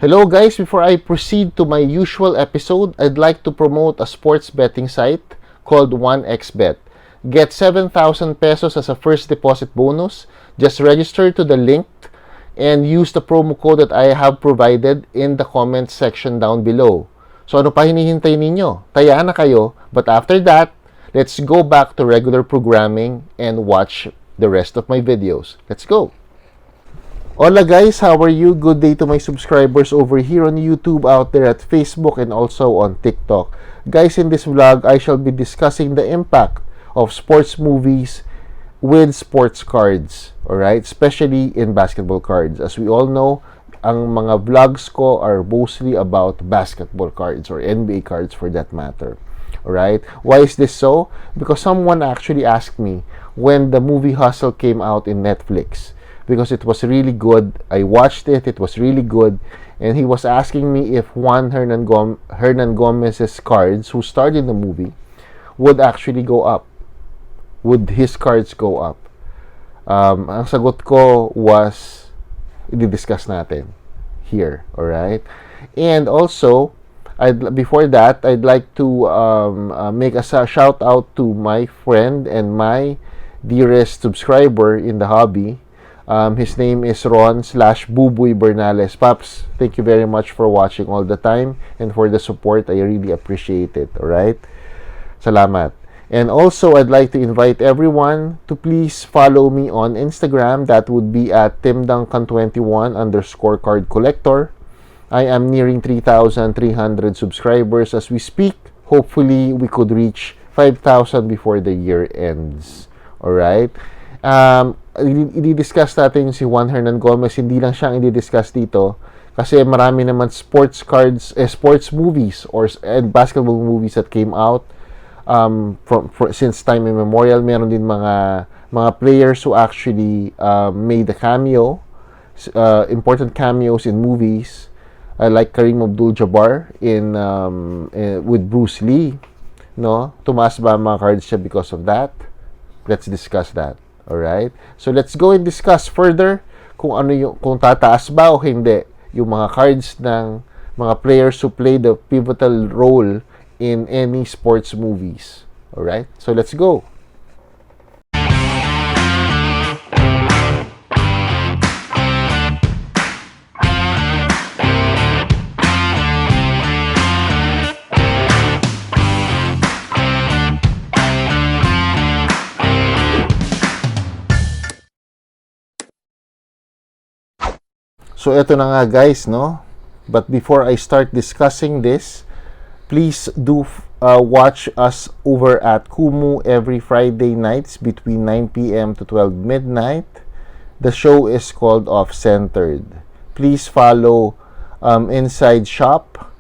Hello guys, before I proceed to my usual episode, I'd like to promote a sports betting site called 1xBet. Get 7,000 pesos as a first deposit bonus. Just register to the link and use the promo code that I have provided in the comment section down below. So ano pa hinihintay ninyo? Taya na kayo, but after that, let's go back to regular programming and watch the rest of my videos. Let's go! Hola guys, how are you? Good day to my subscribers over here on YouTube, out there at Facebook, and also on TikTok. Guys, in this vlog, I shall be discussing the impact of sports movies with sports cards. Alright? Especially in basketball cards. As we all know, ang mga vlogs ko are mostly about basketball cards or NBA cards for that matter. Alright? Why is this so? Because someone actually asked me when the movie Hustle came out in Netflix. Because it was really good. I watched it. It was really good. And he was asking me if Juan Hernan Gomez's cards, who starred in the movie, would actually go up. Would his cards go up? Ang sagot ko was, i-discuss natin here. Alright? And also, before that, I'd like to make a shout out to my friend and my dearest subscriber in the hobby. His name is Ron/Buboy Bernales. Paps, thank you very much for watching all the time and for the support. I really appreciate it. Alright? Salamat. And also, I'd like to invite everyone to please follow me on Instagram. That would be at timduncan21_card collector. I am nearing 3,300 subscribers as we speak. Hopefully, we could reach 5,000 before the year ends. Alright? I-discuss natin si Juan Hernan Gomez. Hindi lang siyang i-discuss dito kasi marami naman sports cards, sports movies and basketball movies that came out since time immemorial. Meron din mga players who actually made a cameo, important cameos in movies, like Kareem Abdul-Jabbar with Bruce Lee. No? Tumaas ba ang mga cards siya because of that? Let's discuss that. Alright? So, let's go and discuss further kung tataas ba o hindi yung mga cards ng mga players who play the pivotal role in any sports movies. Alright? So, let's go. So, eto na nga guys, no? But before I start discussing this, please do watch us over at Kumu every Friday nights between 9 p.m. to 12 midnight. The show is called OffCentered. Please follow Inside Shop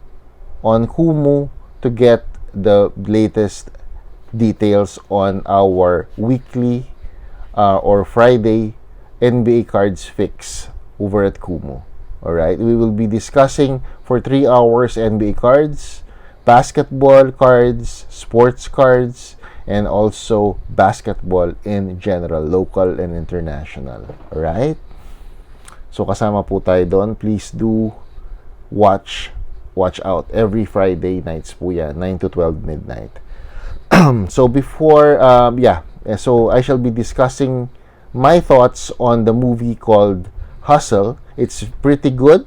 on Kumu to get the latest details on our weekly or Friday NBA cards fix over at Kumu. Alright, we will be discussing for 3 hours NBA cards, basketball cards, sports cards, and also basketball in general, local and international. Alright? So kasama po tayo doon. Please do watch out. Every Friday nights po yan, 9 to 12 midnight. So before, so I shall be discussing my thoughts on the movie called Hustle. It's pretty good.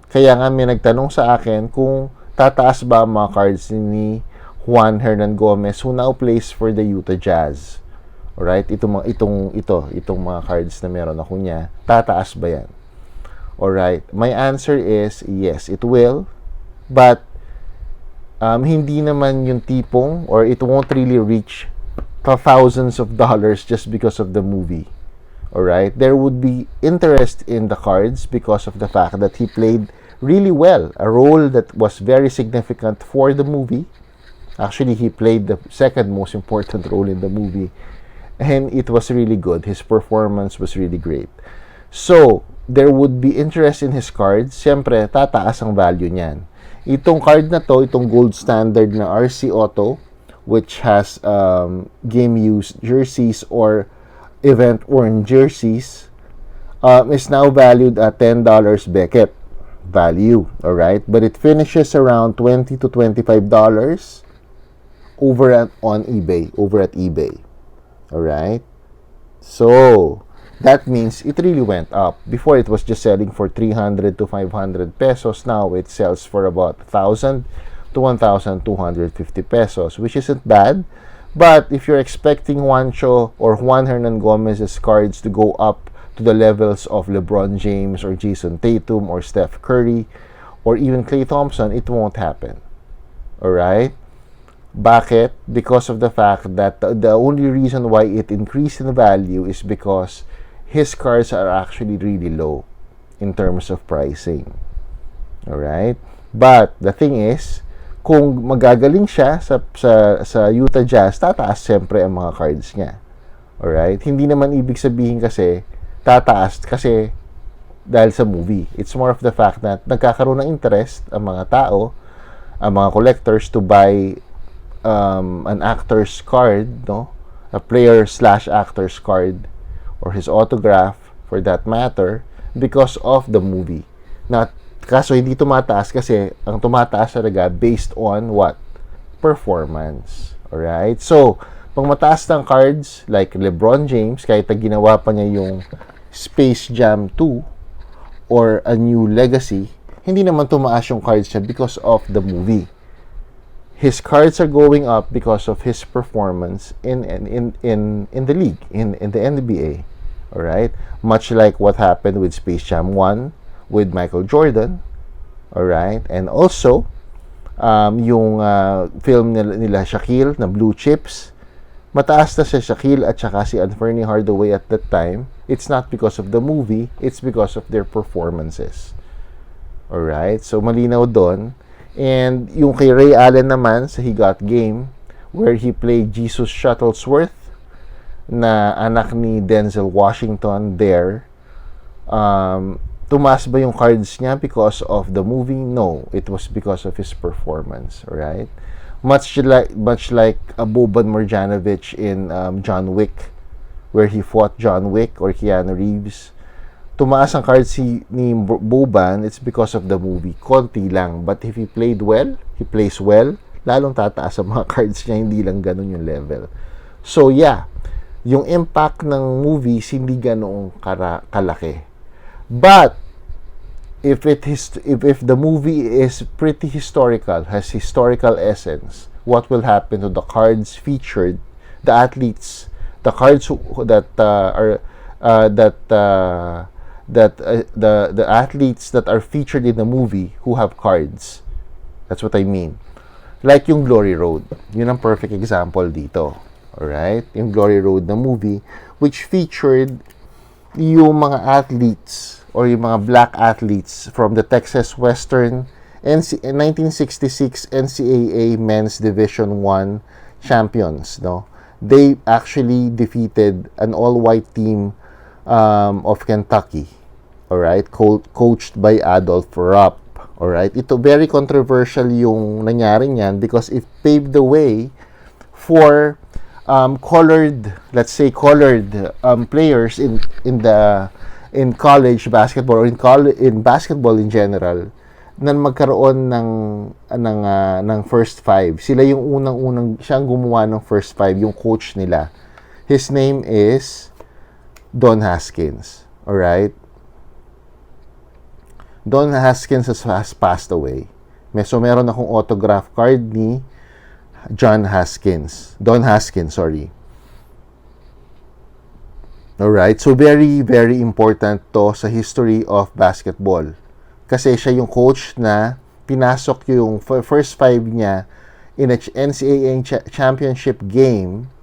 Kaya nga may nagtanong sa akin kung tataas ba ang mga cards ni Juan Hernan Gomez who now plays for the Utah Jazz. Alright? Itong mga cards na meron ako niya, tataas ba yan? Alright? My answer is yes, it will. But hindi naman yung tipong, or it won't really reach thousands of dollars just because of the movie. Alright, there would be interest in the cards because of the fact that he played really well, a role that was very significant for the movie. Actually, he played the second most important role in the movie, and it was really good. His performance was really great. So, there would be interest in his cards. Siyempre, tataas ang value niyan. Itong card na to, itong gold standard na RC Auto, which has game-used jerseys or event-worn jerseys, is now valued at $10 Beckett. value, all right? But it finishes around $20 to $25 on eBay, over at eBay, all right? So that means it really went up. Before, it was just selling for 300 to 500 pesos. Now it sells for about 1,000 to 1,250 pesos, which isn't bad. But if you're expecting Juancho or Juan Hernan Gomez's cards to go up to the levels of LeBron James or Jason Tatum or Steph Curry or even Klay Thompson, it won't happen. Alright? Bakit? Because of the fact that the only reason why it increased in value is because his cards are actually really low in terms of pricing. Alright? But the thing is, kung magagaling siya sa Utah Jazz, tataas siyempre ang mga cards niya. Alright? Hindi naman ibig sabihin kasi tataas kasi dahil sa movie. It's more of the fact that nagkakaroon ng interest ang mga tao, ang mga collectors to buy an actor's card, no? A player/actor's card or his autograph for that matter because of the movie. Not kaso hindi tumataas kasi ang tumataas talaga based on what? Performance. Alright? So, pag mataas ng cards like LeBron James, kahit na ginawa pa niya yung Space Jam 2 or A New Legacy, hindi naman tumaas yung cards niya because of the movie. His cards are going up because of his performance in the league, in the NBA. Alright? Much like what happened with Space Jam 1 with Michael Jordan. Alright? And also, yung film nila Shaquille na Blue Chips, mataas na si Shaquille at saka si Anthony Hardaway at that time. It's not because of the movie, it's because of their performances. Alright? So, malinaw doon. And yung kay Ray Allen naman sa He Got Game, where he played Jesus Shuttlesworth, na anak ni Denzel Washington there, tumaas ba yung cards niya because of the movie? No, it was because of his performance, right? Much like Boban Marjanovic in John Wick, where he fought John Wick or Keanu Reeves. Tumaas ang cards ni Boban, it's because of the movie. Konti lang, but if he plays well, lalong tataas ang mga cards niya, hindi lang ganun yung level. So yeah, yung impact ng movies hindi ganoong kalaki. But if the movie is pretty historical, has historical essence, what will happen to the cards featured, the athletes, the cards the athletes that are featured in the movie who have cards. That's what I mean. Like yung Glory Road. Yun ang perfect example dito. Alright? Yung Glory Road na movie, which featured yung mga athletes or yung mga black athletes from the Texas Western 1966 NCAA Men's Division 1 champions, no? They actually defeated an all-white team of Kentucky. Alright? Coached by Adolph Rupp. Alright? Ito, very controversial yung nangyari niyan because it paved the way for colored players in college basketball or in basketball in general na magkaroon ng first five. Sila yung unang siyang gumawa ng first five, yung coach nila. His name is Don Haskins. Alright? Don Haskins has passed away. So meron akong autograph card ni Don Haskins, Alright, so very, very important to sa history of basketball. Kasi siya yung coach na pinasok yung first five niya in a NCAA championship game,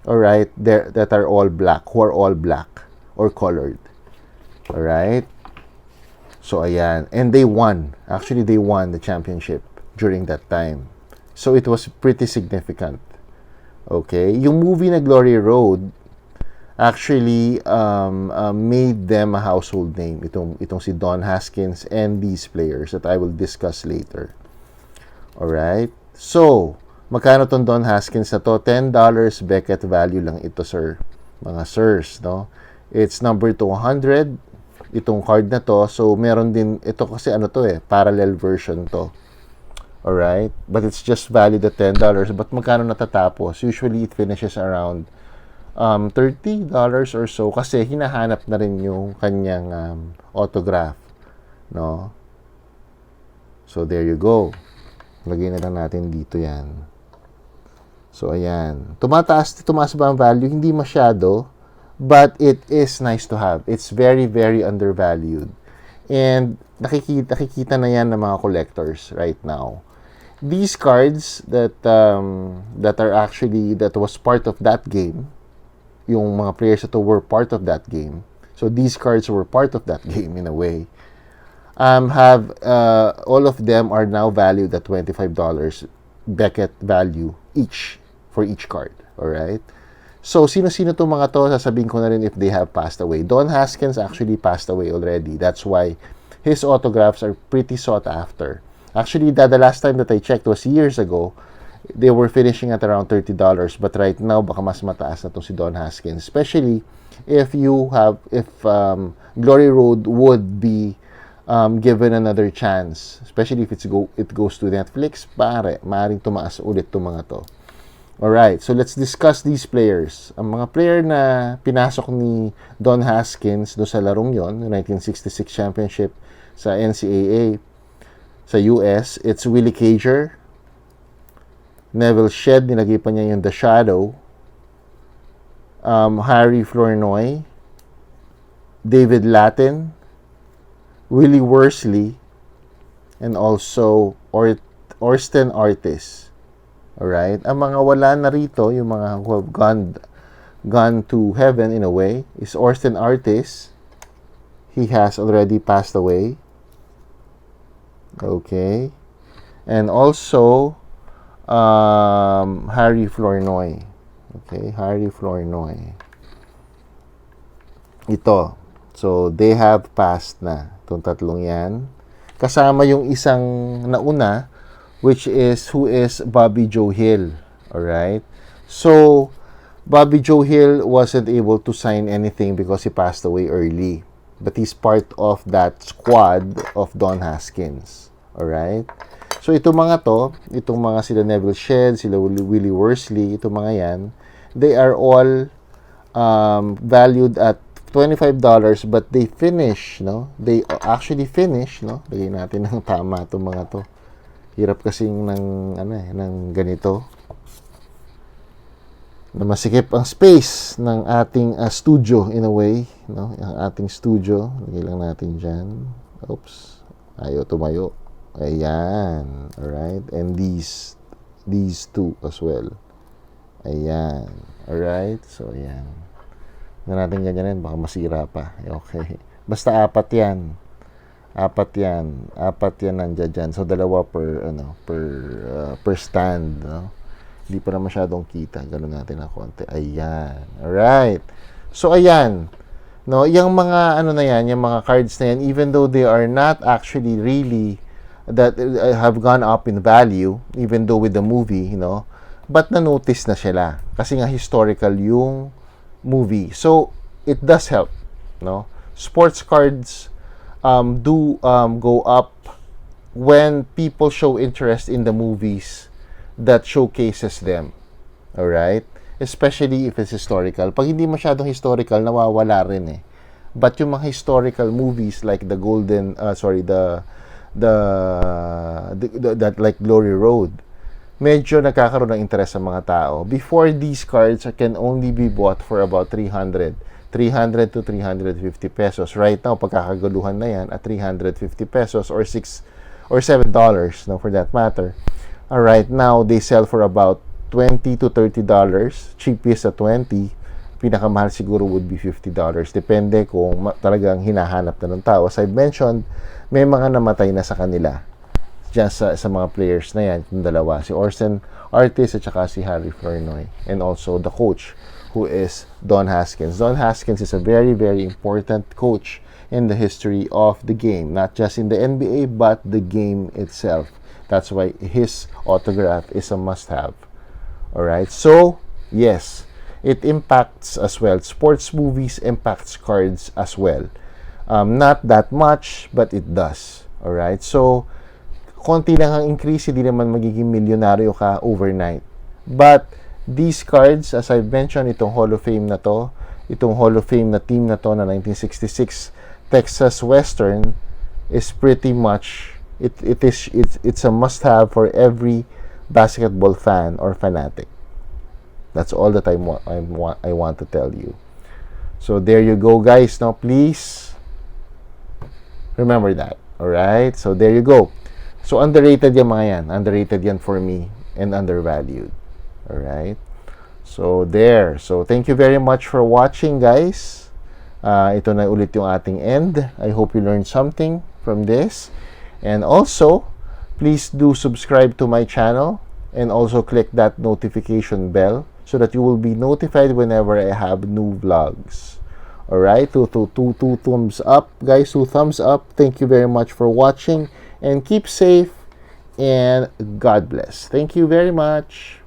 alright, that are all black, who are all black or colored. Alright? So, ayan. And they won. Actually, they won the championship during that time. So, it was pretty significant. Okay? Yung movie na Glory Road actually made them a household name. Itong si Don Haskins and these players that I will discuss later. Alright? So, magkano tong Don Haskins na to? $10 Beckett value lang ito, sir. Mga sirs, no? It's number 200. itong card na to. So, meron din, ito kasi ano to parallel version to. Alright? But it's just valued at $10. But magkano natatapos? Usually, it finishes around $30 or so kasi hinahanap na rin yung kanyang autograph. No? So, there you go. Lagay na lang natin dito yan. So, ayan. Tumaas ba ang value? Hindi masyado. But it is nice to have. It's very, very undervalued. And nakikita na yan ng mga collectors right now. These cards that was part of that game, yung mga players ito were part of that game. So these cards were part of that game in a way. All of them are now valued at $25 Beckett value each for each card. Alright? So, sino-sino itong mga to, sasabihin ko na rin if they have passed away. Don Haskins actually passed away already. That's why his autographs are pretty sought after. Actually, the last time that I checked was years ago. They were finishing at around $30. But right now, baka mas mataas na itong si Don Haskins. Especially if Glory Road would be given another chance. Especially if it goes to Netflix, maaaring tumaas ulit itong mga to. Alright, so let's discuss these players. Ang mga player na pinasok ni Don Haskins do sa larong yon, 1966 championship sa NCAA sa US, it's Willie Cager, Neville Shedd, nilagay pa niya yung The Shadow, Harry Flournoy, David Latin, Willie Worsley, and also Orsten Artis. Alright? Ang mga wala na rito, yung mga who have gone to heaven in a way, is Orsten Artis. He has already passed away. Okay. And also, Harry Flournoy. Okay, Harry Flournoy. Ito. So, they have passed na. Itong tatlong yan. Kasama yung isang nauna, who is Bobby Joe Hill. Alright? So, Bobby Joe Hill wasn't able to sign anything because he passed away early. But he's part of that squad of Don Haskins. Alright? So, itong mga sila Neville Shedd, sila Willie Worsley, itong mga yan, they are all valued at $25, but they finish, no? They actually finish, no? Lagay natin ng tama itong mga to. Hirap kasing ng ganito. Na masikip ang space ng ating studio in a way, no? Ang ating studio, lagay lang natin diyan. Oops. Ayaw tumayo. Ayan. Alright. And these two as well. Ayan. Alright. So, ayan. Na natin ganyanin, baka masira pa. Okay. Basta apat yan. Apat yan nandiyan dyan. So, dalawa per stand, no? Hindi pa na masyadong kita. Ganun natin na konti. Ayan. Alright. So, ayan. No, yung mga, yung mga cards na yan, even though they are not actually really, that have gone up in value, even though with the movie, but na-notice na sila. Kasi nga, historical yung movie. So, it does help, no? Sports cards, go up when people show interest in the movies that showcases them. Alright? Especially if it's historical. Pag hindi masyadong historical, nawawala rin eh. But yung mga historical movies like like Glory Road, medyo nagkakaroon ng interest sa mga tao. Before, these cards can only be bought for about 300 to 350 pesos. Right now, pagkakaguluhan na yan at 350 pesos or $6 or $7, no, for that matter. Right now, they sell for about $20 to $30. Cheapest at $20. Pinakamahal siguro would be $50. Depende kung talagang hinahanap na ng tao. As I've mentioned, may mga namatay na sa kanila. Diyan sa mga players na yan, yung dalawa. Si Orsten Artis at saka si Harry Flournoy. And also the coach, who is Don Haskins. Don Haskins is a very, very important coach in the history of the game. Not just in the NBA, but the game itself. That's why his autograph is a must-have. Alright? So, yes, it impacts as well. Sports movies impacts cards as well. Not that much, but it does. Alright? So, konti lang ang increase, hindi naman magiging milyonaryo ka overnight. But, these cards, as I've mentioned, itong Hall of Fame na to, itong Hall of Fame na team na to na 1966 Texas Western is pretty much, it's a must-have for every basketball fan or fanatic. That's all that I want to tell you. So, there you go, guys. Now, please remember that. Alright? So, there you go. So, underrated yan mga yan. Underrated yan for me and undervalued. Alright? So, there. So, thank you very much for watching, guys. Ito na ulit yung ating end. I hope you learned something from this. And also, please do subscribe to my channel and also click that notification bell so that you will be notified whenever I have new vlogs. Alright, two thumbs up, guys, 2 thumbs up. Thank you very much for watching, and keep safe, and God bless. Thank you very much.